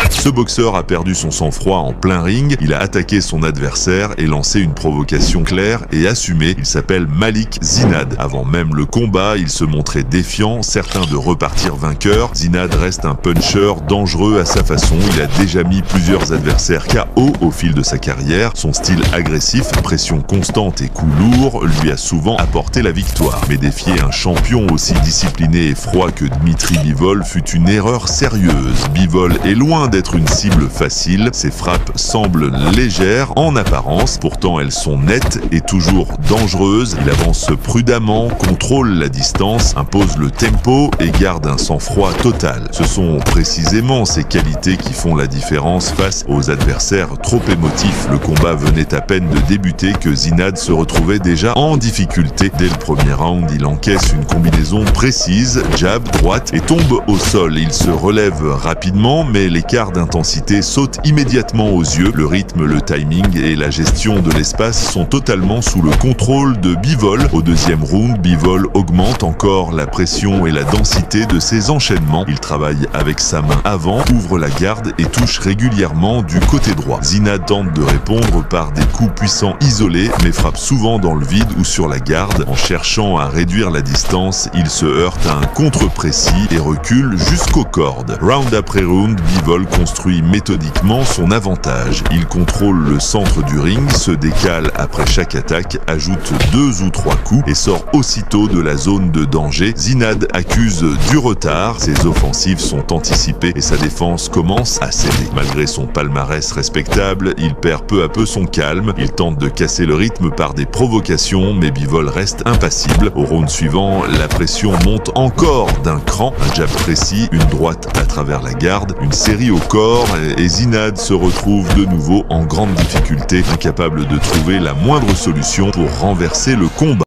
Ce boxeur a perdu son sang-froid en plein ring, il a attaqué son adversaire et lancé une provocation claire et assumée. Il s'appelle Malik Zinad. Avant même le combat, il se montrait défiant, certain de repartir vainqueur. Zinad reste un puncher dangereux à sa façon. Il a déjà mis plusieurs adversaires KO au fil de sa carrière. Son style agressif, pression constante et coups lourds lui a souvent apporté la victoire. Mais défier un champion aussi discipliné et froid que Dmitry Bivol fut une erreur sérieuse. Bivol est loin d'être une cible facile, ses frappes semblent légères en apparence, pourtant elles sont nettes et toujours dangereuses. Il avance prudemment, contrôle la distance, impose le tempo et garde un sang-froid total. Ce sont précisément ces qualités qui font la différence face aux adversaires trop émotifs. Le combat venait à peine de débuter que Zinad se retrouvait déjà en difficulté. Dès le premier round, il encaisse une combinaison précise, jab, droite et tombe au sol. Il se relève rapidement, mais l'écart d'intensité saute immédiatement aux yeux. Le rythme, le timing et la gestion de l'espace sont totalement sous le contrôle de Bivol. Au deuxième round, Bivol augmente encore la pression et la densité de ses enchaînements. Il travaille avec sa main avant, ouvre la garde et touche régulièrement du côté droit. Zinad tente de répondre par des coups puissants isolés, mais frappe souvent dans le vide ou sur la garde. En cherchant à réduire la distance, il se heurte à un contre précis et recule jusqu'aux cordes. Round après round, Bivol construit méthodiquement son avantage. Il contrôle le centre du ring, se décale après chaque attaque, ajoute 2 ou 3 coups et sort aussitôt de la zone de danger. Zinad accuse du retard, ses offensives sont anticipées et sa défense commence à céder. Malgré son palmarès respectable, il perd peu à peu son calme. Il tente de casser le rythme par des provocations, mais Bivol reste impassible. Au round suivant, la pression monte encore d'un cran. Un jab précis, une droite à travers la garde, une série au corps et Zinad se retrouve de nouveau en grande difficulté, incapable de trouver la moindre solution pour renverser le combat.